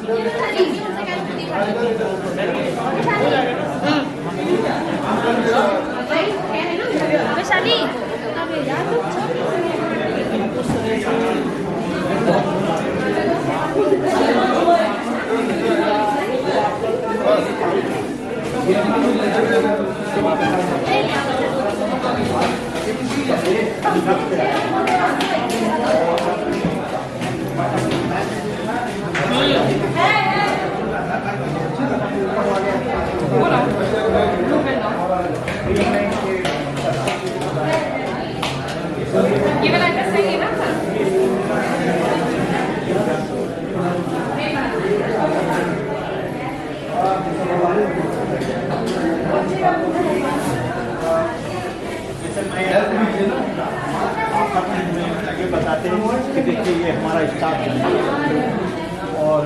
वैशाली ये वाला एड्रेस सही है ना सर? बताते हैं कि देखिए ये हमारा स्टाफ है और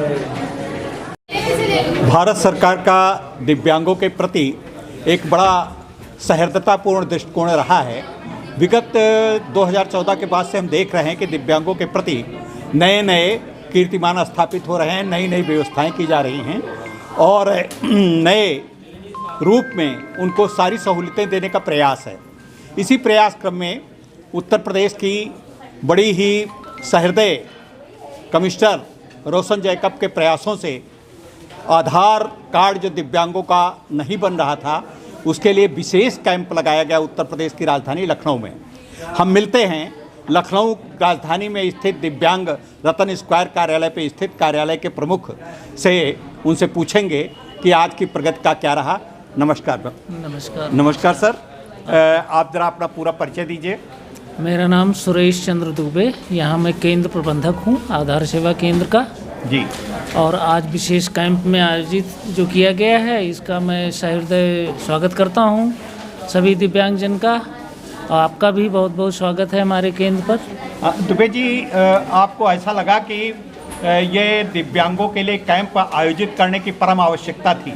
भारत सरकार का दिव्यांगों के प्रति एक बड़ा सहृदयतापूर्ण दृष्टिकोण रहा है। विगत 2014 के बाद से हम देख रहे हैं कि दिव्यांगों के प्रति नए नए कीर्तिमान स्थापित हो रहे हैं, नई नई व्यवस्थाएं की जा रही हैं और नए रूप में उनको सारी सहूलियतें देने का प्रयास है। इसी प्रयास क्रम में उत्तर प्रदेश की बड़ी ही सहृदय कमिश्नर रोशन जैकब के प्रयासों से आधार कार्ड जो दिव्यांगों का नहीं बन रहा था उसके लिए विशेष कैंप लगाया गया उत्तर प्रदेश की राजधानी लखनऊ में। हम मिलते हैं लखनऊ राजधानी में स्थित दिव्यांग रतन स्क्वायर कार्यालय पे स्थित कार्यालय के प्रमुख से, उनसे पूछेंगे कि आज की प्रगति का क्या रहा। नमस्कार। नमस्कार। नमस्कार सर, आप जरा अपना पूरा परिचय दीजिए। मेरा नाम सुरेश चंद्र दुबे, यहाँ मैं केंद्र प्रबंधक हूँ आधार सेवा केंद्र का जी। और आज विशेष कैंप में आयोजित जो किया गया है इसका मैं सहृदय स्वागत करता हूँ सभी दिव्यांगजन का। और आपका भी बहुत बहुत स्वागत है हमारे केंद्र पर। दुबे जी, आपको ऐसा लगा कि ये दिव्यांगों के लिए कैंप आयोजित करने की परम आवश्यकता थी?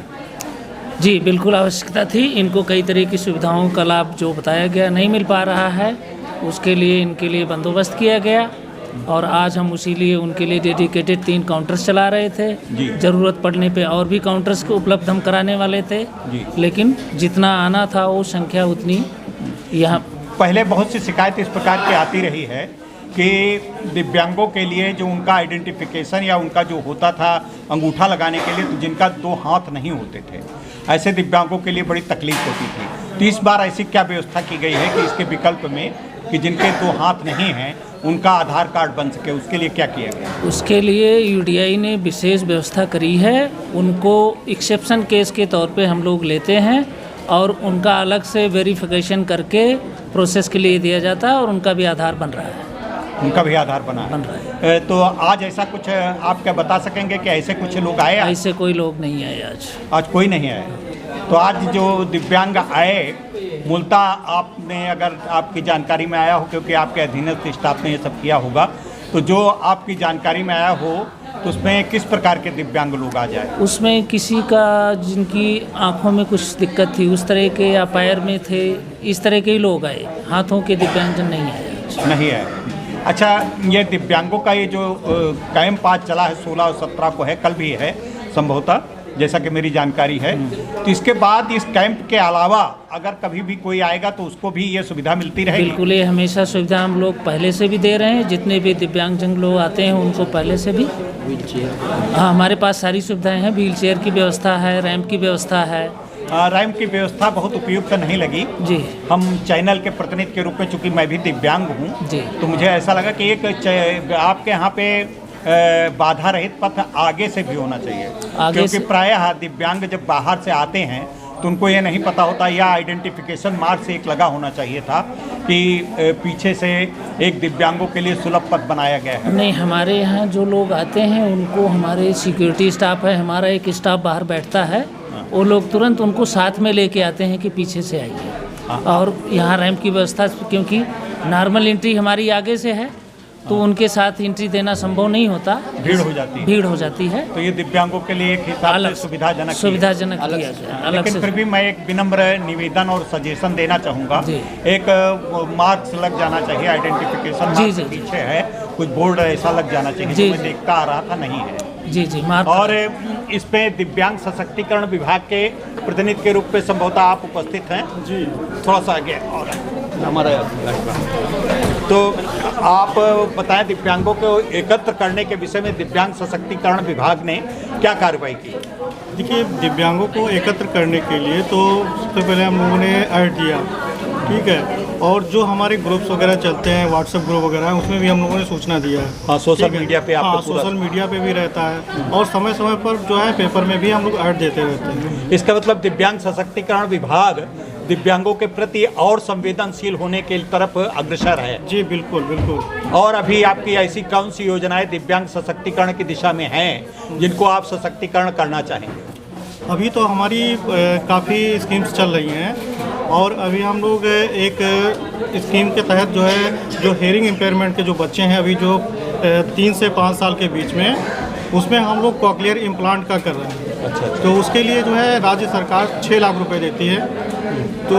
जी बिल्कुल आवश्यकता थी। इनको कई तरह की सुविधाओं का लाभ जो बताया गया नहीं मिल पा रहा है, उसके लिए इनके लिए बंदोबस्त किया गया और आज हम उसी लिए उनके लिए डेडिकेटेड 3 काउंटर्स चला रहे थे। ज़रूरत पड़ने पे और भी काउंटर्स को उपलब्ध हम कराने वाले थे, लेकिन जितना आना था वो संख्या उतनी यहाँ। पहले बहुत सी शिकायत इस प्रकार की आती रही है कि दिव्यांगों के लिए जो उनका आइडेंटिफिकेशन या उनका जो होता था अंगूठा लगाने के लिए, तो जिनका 2 हाथ नहीं होते थे, ऐसे दिव्यांगों के लिए बड़ी तकलीफ होती थी। तो इस बार ऐसी क्या व्यवस्था की गई है कि इसके विकल्प में कि जिनके 2 हाथ नहीं हैं उनका आधार कार्ड बन सके, उसके लिए क्या किया गया? उसके लिए यूडीआई ने विशेष व्यवस्था करी है। उनको एक्सेप्शन केस के तौर पे हम लोग लेते हैं और उनका अलग से वेरिफिकेशन करके प्रोसेस के लिए दिया जाता है और उनका भी आधार बन रहा है। उनका भी आधार बन रहा है। तो आज ऐसा कुछ आप क्या बता सकेंगे कि ऐसे कुछ लोग आए? ऐसे कोई लोग नहीं आए आज कोई नहीं आए। तो आज जो दिव्यांग आए, मूलतः आपने, अगर आपकी जानकारी में आया हो, क्योंकि आपके अधीनस्थ स्टाफ ने ये सब किया होगा, तो जो आपकी जानकारी में आया हो तो उसमें किस प्रकार के दिव्यांग लोग आ जाए? उसमें किसी का जिनकी आंखों में कुछ दिक्कत थी उस तरह के, या पैर में थे, इस तरह के ही लोग आए। हाथों के दिव्यांगजन नहीं आए। नहीं आए। अच्छा, ये दिव्यांगों का ये जो कैंप आज चला है 16 और 17 को है, कल भी है संभवतः, जैसा कि मेरी जानकारी है, तो इसके बाद इस कैंप के अलावा अगर कभी भी कोई आएगा तो उसको भी ये सुविधा मिलती रहेगी? बिल्कुल, ये हमेशा सुविधा हम लोग पहले से भी दे रहे हैं। जितने भी दिव्यांगजन लोग आते हैं उनको पहले से भी व्हील चेयर, हाँ, हमारे पास सारी सुविधाएं हैं। व्हील चेयर की व्यवस्था है, रैंप की व्यवस्था है। रैंप की व्यवस्था बहुत उपयुक्त नहीं लगी जी। हम चैनल के प्रतिनिधि के रूप में, चूँकि मैं भी दिव्यांग हूँ जी, तो मुझे ऐसा लगा कि एक आपके यहाँ पे बाधा रहित पथ आगे से भी होना चाहिए, क्योंकि प्रायः दिव्यांग जब बाहर से आते हैं तो उनको ये नहीं पता होता, या आइडेंटिफिकेशन मार्क से एक लगा होना चाहिए था कि पीछे से एक दिव्यांगों के लिए सुलभ पथ बनाया गया है। नहीं, हमारे यहाँ जो लोग आते हैं उनको, हमारे सिक्योरिटी स्टाफ है, हमारा एक स्टाफ बाहर बैठता है, वो लोग तुरंत उनको साथ में लेके आते हैं कि पीछे से आइए। और यहाँ रैंप की व्यवस्था, क्योंकि नॉर्मल एंट्री हमारी आगे से है तो उनके साथ एंट्री देना संभव नहीं होता, भीड़ हो जाती है। तो ये दिव्यांगों के लिए एक हिसाब से सुविधाजनक किया गया। लेकिन फिर भी मैं एक विनम्र निवेदन और सजेशन देना चाहूँगा, एक मार्क्स लग जाना चाहिए, आइडेंटिफिकेशन मार्क्स पीछे है, कुछ बोर्ड ऐसा लग जाना चाहिए, जो मैं देखता आ रहा था नहीं है। जी जी मार्क। और इस पे दिव्यांग सशक्तिकरण विभाग के प्रतिनिधि के रूप में संभवतः आप उपस्थित हैं। जी, थोड़ा सा आगे और हमारा तो आप बताएं, दिव्यांगों को एकत्र करने के विषय में दिव्यांग सशक्तिकरण विभाग ने क्या कार्रवाई की? देखिए, दिव्यांगों को एकत्र करने के लिए तो सबसे पहले हम लोगों ने ऐड दिया, ठीक है, और जो हमारे ग्रुप्स वगैरह चलते हैं, व्हाट्सएप ग्रुप वगैरह, उसमें भी हम लोगों ने सूचना दिया है। हाँ, सोशल मीडिया पे हाँ, सोशल मीडिया पे भी रहता है, और समय समय पर जो है पेपर में भी हम लोग ऐड देते रहते हैं। इसका मतलब दिव्यांग सशक्तिकरण विभाग दिव्यांगों के प्रति और संवेदनशील होने के तरफ अग्रसर है। जी बिल्कुल बिल्कुल। और अभी आपकी ऐसी कौन सी योजनाएं दिव्यांग सशक्तिकरण की दिशा में हैं जिनको आप सशक्तिकरण करना चाहेंगे? अभी तो हमारी काफ़ी स्कीम्स चल रही हैं, और अभी हम लोग एक स्कीम के तहत जो है, जो हेयरिंग इम्पेयरमेंट के जो बच्चे हैं अभी जो 3 से 5 साल के बीच में, उसमें हम लोग कॉक्लियर इम्प्लांट का कर रहे हैं। अच्छा। तो उसके लिए जो है राज्य सरकार 6 लाख रुपए देती है। तो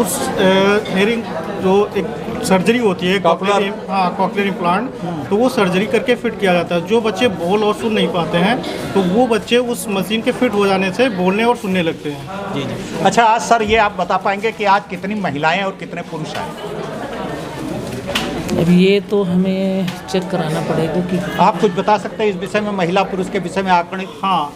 उस हेयरिंग जो एक सर्जरी होती है कॉक्लियर इम्प्लांट, तो वो सर्जरी करके फिट किया जाता है। जो बच्चे बोल और सुन नहीं पाते हैं, तो वो बच्चे उस मशीन के फिट हो जाने से बोलने और सुनने लगते हैं। जी जी। अच्छा, आज सर ये आप बता पाएंगे कि आज कितनी महिलाएं और कितने पुरुष हैं? अब ये तो हमें चेक कराना पड़ेगा कि आप कुछ बता सकते हैं इस विषय में, महिला पुरुष के विषय में आंकड़े? हाँ,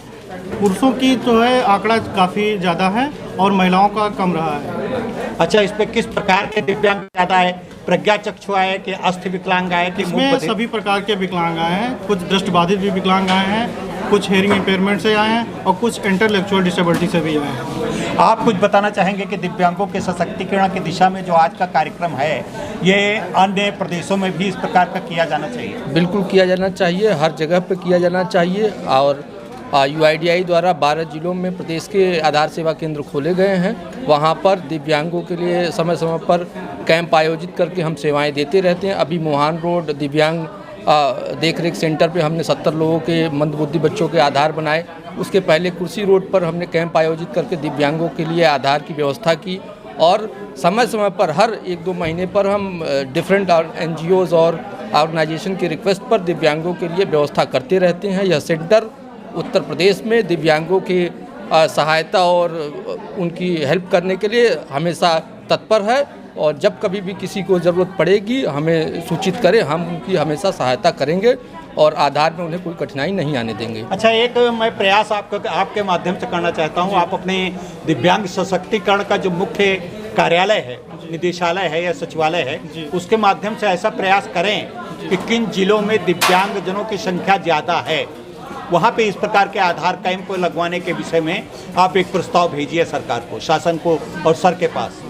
पुरुषों की जो है आंकड़ा काफ़ी ज़्यादा है और महिलाओं का कम रहा है। अच्छा, इस पे किस प्रकार के दिव्यांग ज़्यादा है? प्रज्ञा चक्षु आए कि अस्थि विकलांग आए कि इसमें सभी प्रकार के विकलांग आए हैं। कुछ दृष्टिबाधित भी विकलांग आए हैं, कुछ हेयरिंग इम्पेयरमेंट से आए हैं, और कुछ इंटेलेक्चुअल डिसेबिलिटी से भी आए हैं। आप कुछ बताना चाहेंगे कि दिव्यांगों के सशक्तिकरण की दिशा में जो आज का कार्यक्रम है, ये अन्य प्रदेशों में भी इस प्रकार का किया जाना चाहिए? बिल्कुल किया जाना चाहिए, हर जगह पे किया जाना चाहिए। और UIDAI द्वारा 12 जिलों में प्रदेश के आधार सेवा केंद्र खोले गए हैं। वहाँ पर दिव्यांगों के लिए समय समय पर कैंप आयोजित करके हम सेवाएं देते रहते हैं। अभी मोहान रोड दिव्यांग देख रेख सेंटर पे हमने 70 लोगों के मंदबुद्धि बच्चों के आधार बनाए। उसके पहले कुर्सी रोड पर हमने कैंप आयोजित करके दिव्यांगों के लिए आधार की व्यवस्था की। और समय समय पर हर 1-2 महीने पर हम डिफरेंट NGOs और ऑर्गेनाइजेशन की रिक्वेस्ट पर दिव्यांगों के लिए व्यवस्था करते रहते हैं। यह सेंटर उत्तर प्रदेश में दिव्यांगों की सहायता और उनकी हेल्प करने के लिए हमेशा तत्पर है, और जब कभी भी किसी को ज़रूरत पड़ेगी हमें सूचित करें, हम उनकी हमेशा सहायता करेंगे और आधार में उन्हें कोई कठिनाई नहीं आने देंगे। अच्छा, एक मैं प्रयास आपके माध्यम से करना चाहता हूँ। आप अपने दिव्यांग सशक्तिकरण का जो मुख्य कार्यालय है, निदेशालय है या सचिवालय है, उसके माध्यम से ऐसा प्रयास करें कि किन जिलों में दिव्यांगजनों की संख्या ज़्यादा है, वहाँ पे इस प्रकार के आधार कैंप लगवाने के विषय में आप एक प्रस्ताव भेजिए सरकार को, शासन को और सर के पास।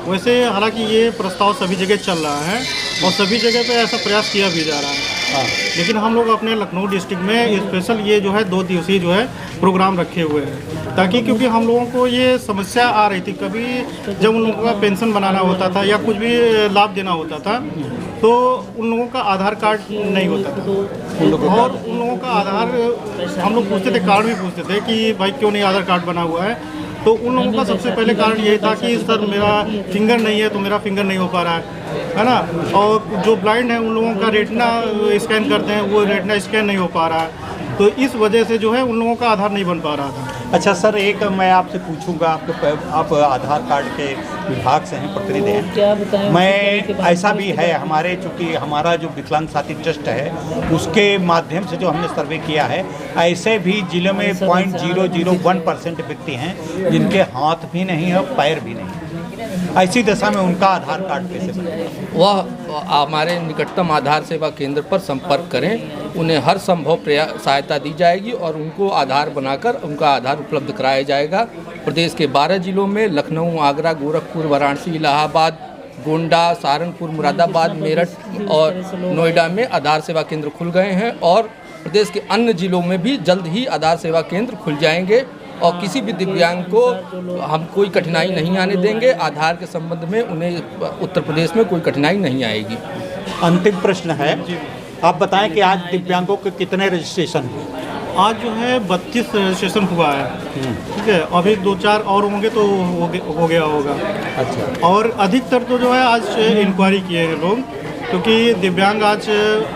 वैसे हालांकि ये प्रस्ताव सभी जगह चल रहा है और सभी जगह पे ऐसा प्रयास किया भी जा रहा है। हाँ। लेकिन हम लोग अपने लखनऊ डिस्ट्रिक्ट में स्पेशल ये जो है 2 दिवसीय जो है प्रोग्राम रखे हुए हैं, ताकि क्योंकि हम लोगों को ये समस्या आ रही थी, कभी जब उन लोगों का पेंशन बनाना होता था या कुछ भी लाभ देना होता था, तो उन लोगों का आधार कार्ड नहीं होता था। और उन लोगों का आधार हम लोग पूछते थे, कार्ड भी पूछते थे कि भाई क्यों नहीं आधार कार्ड बना हुआ है। तो उन लोगों का सबसे पहले कारण यही था कि सर मेरा फिंगर नहीं है, तो मेरा फिंगर नहीं हो पा रहा है ना। और जो ब्लाइंड है उन लोगों का रेटिना स्कैन करते हैं, वो रेटिना स्कैन नहीं हो पा रहा है। तो इस वजह से जो है उन लोगों का आधार नहीं बन पा रहा था। अच्छा सर, एक मैं आपसे पूछूंगा, आप आधार कार्ड के विभाग से हैं, प्रतिनिधि हैं, क्या बताएं? मैं ऐसा भी है हमारे, चूँकि हमारा जो विकलांग साथी ट्रस्ट है उसके माध्यम से जो हमने सर्वे किया है, ऐसे भी जिले में 0.001% व्यक्ति हैं जिनके हाथ भी नहीं है और पैर भी नहीं है। ऐसी दशा में उनका आधार कार्ड कैसे बने? वह हमारे निकटतम आधार सेवा केंद्र पर संपर्क करें, उन्हें हर संभव सहायता दी जाएगी और उनको आधार बनाकर उनका आधार उपलब्ध कराया जाएगा। प्रदेश के 12 जिलों में लखनऊ, आगरा, गोरखपुर, वाराणसी, इलाहाबाद, गोंडा, सहारनपुर, मुरादाबाद, मेरठ और नोएडा में आधार सेवा केंद्र खुल गए हैं, और प्रदेश के अन्य जिलों में भी जल्द ही आधार सेवा केंद्र खुल जाएंगे। और किसी भी दिव्यांग को हम कोई कठिनाई नहीं आने देंगे। आधार के संबंध में उन्हें उत्तर प्रदेश में कोई कठिनाई नहीं आएगी। अंतिम प्रश्न है, आप बताएं कि आज दिव्यांगों के कितने रजिस्ट्रेशन हुए? आज जो है 32 रजिस्ट्रेशन हुआ है, ठीक है। अभी 2-4 और होंगे तो हो गया होगा। अच्छा। और अधिकतर तो जो है आज इंक्वायरी किए हैं लोग, क्योंकि दिव्यांग आज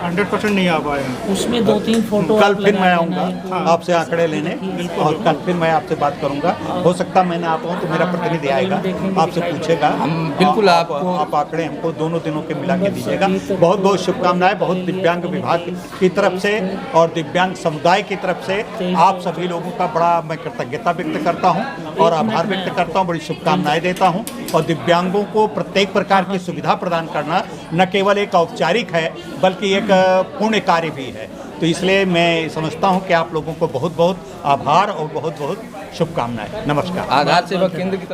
100% नहीं आ पाए हैं। उसमें 2-3 फोटो कल आप फिर लगा मैं देना आऊँगा इनको। आपसे आंकड़े लेने और कल फिर मैं आपसे बात करूँगा। हो सकता मैं ना आ पाऊँ तो मेरा प्रतिनिधि आएगा, आपसे पूछेगा। हम बिल्कुल आप आंकड़े हमको दोनों दिनों के मिला के दीजिएगा। बहुत बहुत शुभकामनाएं, बहुत दिव्यांग विभाग की तरफ से और दिव्यांग समुदाय की तरफ से आप सभी लोगों का बड़ा मैं कृतज्ञता व्यक्त करता हूं और आभार व्यक्त करता हूं, बड़ी शुभकामनाएं देता हूं। और दिव्यांगों को प्रत्येक प्रकार की सुविधा प्रदान करना न केवल एक औपचारिक है बल्कि एक पुण्य कार्य भी है। तो इसलिए मैं समझता हूं कि आप लोगों को बहुत बहुत आभार और बहुत बहुत शुभकामनाएं। नमस्कार। आधार सेवा केंद्र की